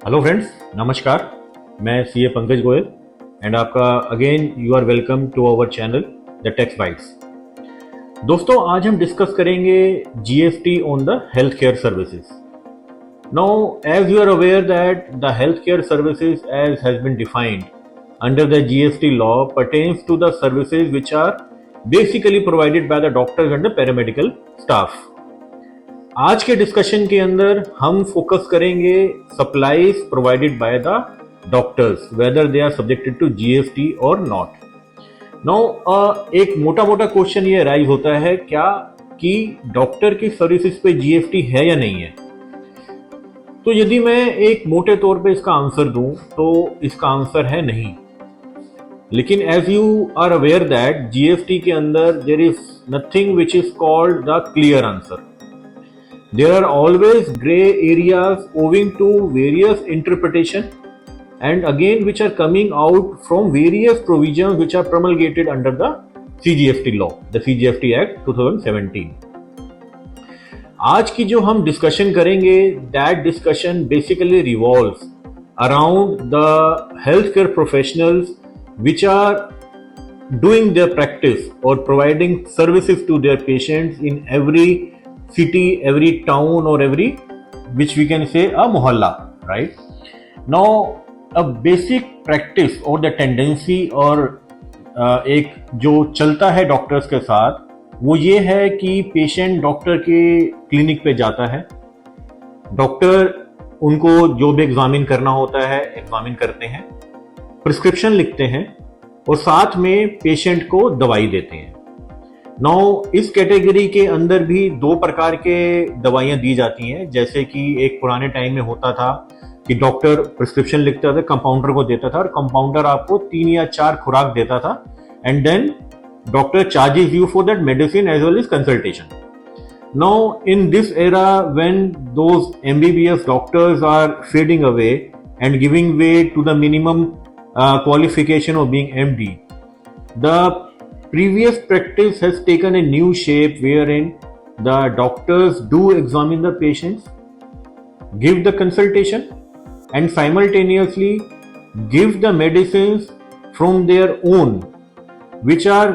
Hello friends, नमस्कार। मैं CA Pankaj Goyal and आपका again you are welcome to our channel the tax bytes. दोस्तों, आज हम डिस्कस करेंगे GST on the health care services. Now as you are aware that the health care services as has been defined under the GST law pertains to the services which are basically provided by the doctors and the paramedical staff। आज के discussion के अंदर हम focus करेंगे supplies provided by the doctors, whether they are subjected to GST और not. Now एक मोटा मोटा क्वेश्चन ये राइज होता है क्या कि डॉक्टर की सर्विसेज पे जीएसटी है या नहीं है। तो यदि मैं एक मोटे तौर पे इसका आंसर दूं तो इसका आंसर है नहीं। लेकिन as you are aware that GST के अंदर there is nothing which is called the clear answer. There are always gray areas owing to various interpretation and again which are coming out from various provisions which are promulgated under the CGST law, the CGST Act 2017। आज की जो हम discussion करेंगे that discussion basically revolves around the healthcare professionals which are doing their practice or providing services to their patients in every city, every town or every which we can say a mohalla, right? Now a basic practice or the tendency और एक जो चलता है doctors के साथ वो ये है कि पेशेंट डॉक्टर के क्लिनिक पे जाता है, डॉक्टर उनको जो भी एग्जामिन करना होता है एग्जामिन करते हैं, प्रिस्क्रिप्शन लिखते हैं और साथ में पेशेंट को दवाई देते हैं। नाउ इस कैटेगरी के अंदर भी दो प्रकार के दवाइयां दी जाती हैं। जैसे कि एक पुराने टाइम में होता था कि डॉक्टर प्रिस्क्रिप्शन लिखता था, कंपाउंडर को देता था और कंपाउंडर आपको 3 या 4 खुराक देता था and then doctor charges you for that medicine as well as consultation. Now in this era when those MBBS doctors are fading away and giving way to the minimum qualification of being MD, the previous practice has taken a new shape wherein the doctors do examine the patients, give the consultation and simultaneously give the medicines from their own which are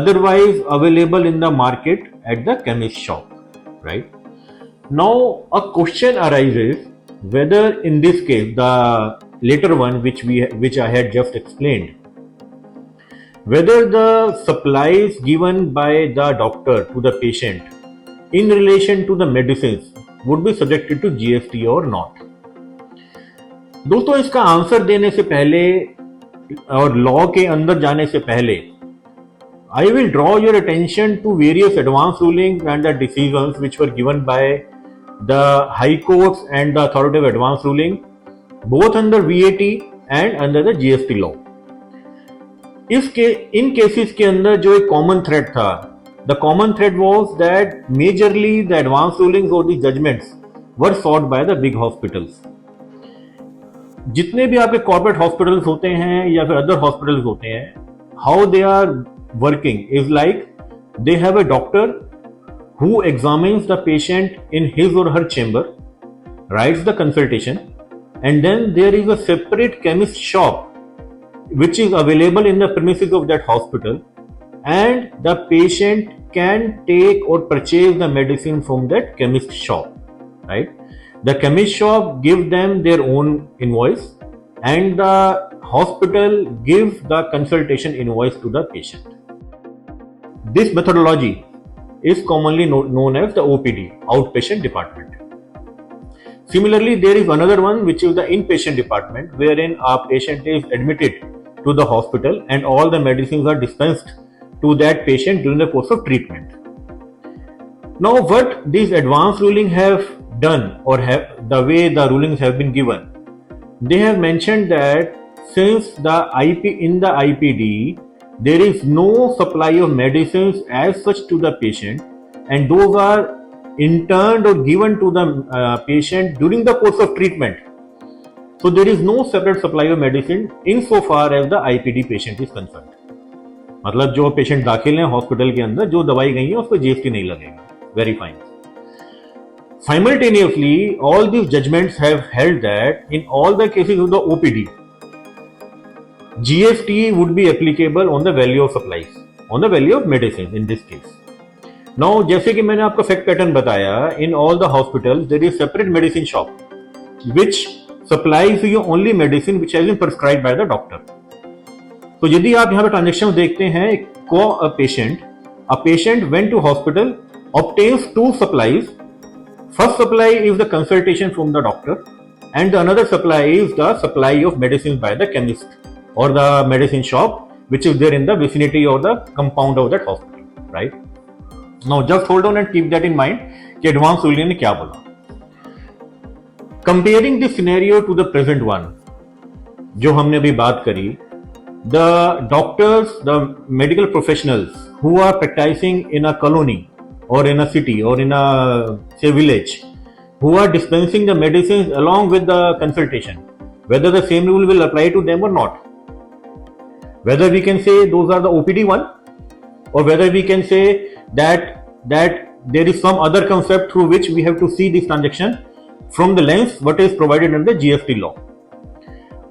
otherwise available in the market at the chemist shop, right? Now a question arises whether in this case the later one which I had just explained, whether the supplies given by the doctor to the patient in relation to the medicines would be subjected to GST or not। दोस्तों, इसका answer देने से पहले और law के अंदर जाने से पहले I will draw your attention to various advance rulings and the decisions which were given by the high courts and the authoritative advance ruling both under VAT and under the GST law। इन cases के अंदर जो एक common thread था, the common thread was that majorly the advance rulings और the judgments were sought by the big hospitals. जितने भी आपके कॉर्पोरेट हॉस्पिटल्स होते हैं या फिर अदर हॉस्पिटल्स होते हैं, how they are working is like they have a doctor who examines the patient in his or her chamber, writes the consultation and then there is a separate chemist shop which is available in the premises of that hospital and the patient can take or purchase the medicine from that chemist shop, right? The chemist shop give them their own invoice and the hospital gives the consultation invoice to the patient। This methodology is commonly known as the OPD, outpatient department। Similarly, there is another one which is the inpatient department wherein a patient is admitted to the hospital and all the medicines are dispensed to that patient during the course of treatment। Now what these advanced ruling have done or have the way the rulings have been given, they have mentioned that since the in the IPD there is no supply of medicines as such to the patient and those are interned or given to the patient during the course of treatment, so there is no separate supply of medicine insofar as the IPD patient is concerned। मतलब जो patient दाखिल हैं hospital के अंदर, जो दवाई गई है उस पर जीएसटी नहीं लगेगा। Very fine. Simultaneously, all these judgments have held that in all the cases of the OPD, GST would be applicable on the value of supplies, on the value of medicine in this case. Now, जैसे कि मैंने आपको fact pattern बताया, in all the hospitals there is separate medicine shop which supplies you only medicine which has been prescribed by the doctor. तो यदि आप यहाँ पे ट्रांजेक्शन देखते हैं, a patient went to hospital, obtains two supplies. First supply is the consultation from the doctor, and the another supply is the supply of medicines by the chemist or the medicine shop which is there in the vicinity or the compound of that hospital, right? Now just hold on and keep that in mind कि advance William ने क्या बोला. Comparing this scenario to the present one, जो हमने अभी बात करी, the doctors, the medical professionals who are practicing in a colony or in a city or in a say village, who are dispensing the medicines along with the consultation, whether the same rule will apply to them or not, whether we can say those are the OPD one, or whether we can say that there is some other concept through which we have to see this transaction from the lens what is provided under GST law.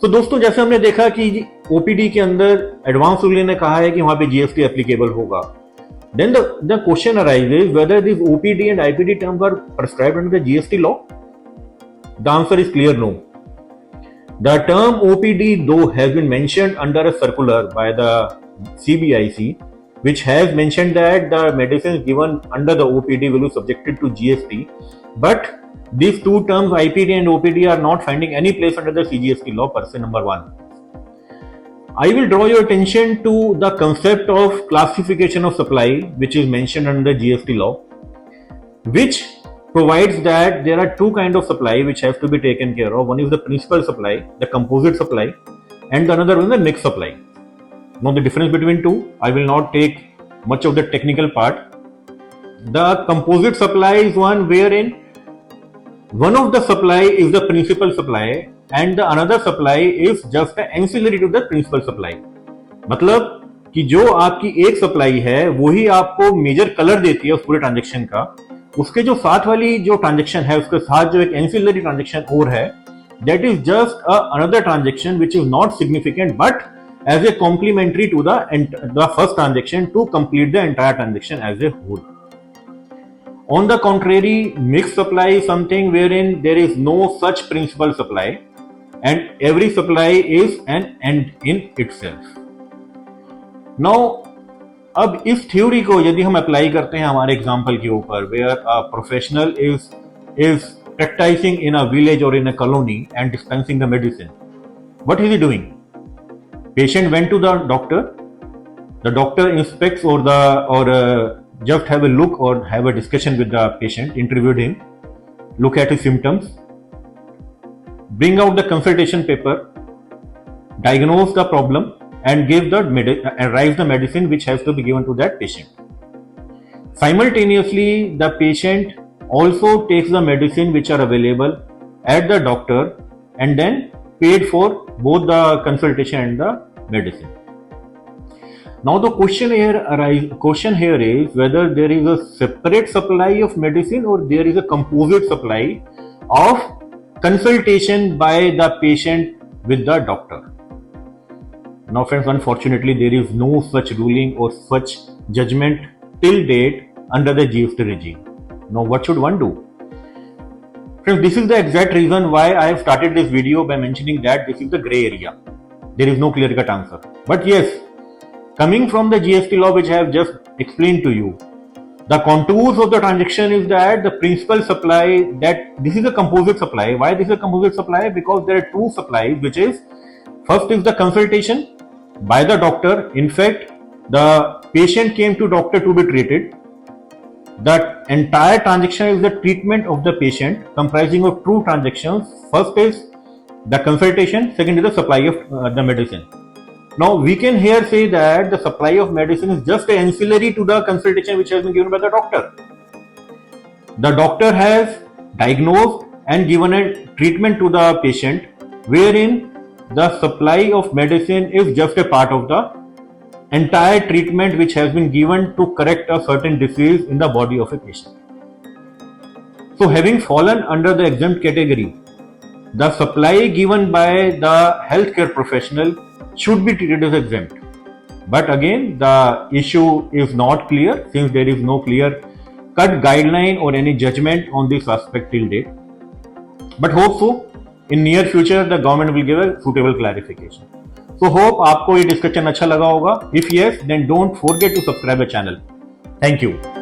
तो दोस्तों, जैसे हमने देखा कि OPD के अंदर advance ruling ने कहा है कि वहां पे जीएसटी एप्लीकेबल होगा. Then the question arises whether these OPD and IPD terms are prescribed under the GST law. The answer is clear no. The term OPD though has been mentioned under a circular by the CBIC, which has mentioned that the medicines given under the OPD will be subjected to GST, but these two terms IPD and OPD are not finding any place under the CGST law per se, number one. I will draw your attention to the concept of classification of supply which is mentioned under GST law, which provides that there are two kinds of supply which have to be taken care of. One is the principal supply, the composite supply, and the another one is the mixed supply. Now the difference between two, I will not take much of the technical part. The composite supply is one wherein one of the supply is the principal supply and the another supply is just an ancillary to the principal supply. मतलब कि जो आपकी एक supply है वही आपको major colour देती है उस पूरे ट्रांजेक्शन का, उसके जो साथ वाली जो ट्रांजेक्शन है उसके साथ जो एक एंसिलरी ट्रांजेक्शन और है, that is just another transaction which is not significant but as a complementary to the first transaction to complete the entire transaction as a whole. On the contrary, mixed supply is something wherein there is no such principal supply and every supply is an end in itself. Now, अब इस theory को यदि हम apply करते हैं हमारे example के ऊपर, where a professional is practicing in a village or in a colony and dispensing the medicine, what is he doing? Patient went to the doctor inspects or just have a look or have a discussion with the patient, interviewed him, look at his symptoms, bring out the consultation paper, diagnose the problem and give write the medicine which has to be given to that patient. Simultaneously, the patient also takes the medicine which are available at the doctor and then paid for both the consultation and the medicine. Now the question here is whether there is a separate supply of medicine or there is a composite supply of consultation by the patient with the doctor. Now friends, unfortunately there is no such ruling or such judgment till date under the GST regime. Now what should one do? Friends, this is the exact reason why I have started this video by mentioning that this is the gray area. There is no clear-cut answer. But yes, coming from the GST law which I have just explained to you, the contours of the transaction is that the principal supply, that this is a composite supply. Why this is a composite supply? Because there are two supplies, which is, first is the consultation by the doctor. In fact, the patient came to doctor to be treated. The entire transaction is the treatment of the patient, comprising of two transactions. First is the consultation, second is the supply of the medicine. Now we can here say that the supply of medicine is just an ancillary to the consultation which has been given by the doctor. The doctor has diagnosed and given a treatment to the patient, wherein the supply of medicine is just a part of the entire treatment which has been given to correct a certain disease in the body of a patient. So having fallen under the exempt category, the supply given by the healthcare professional should be treated as exempt. But again, the issue is not clear since there is no clear cut guideline or any judgment on this aspect till date. But hope so in near future the government will give a suitable clarification. So hope आपको ये discussion अच्छा लगा होगा. If yes, then don't forget to subscribe the channel. Thank you.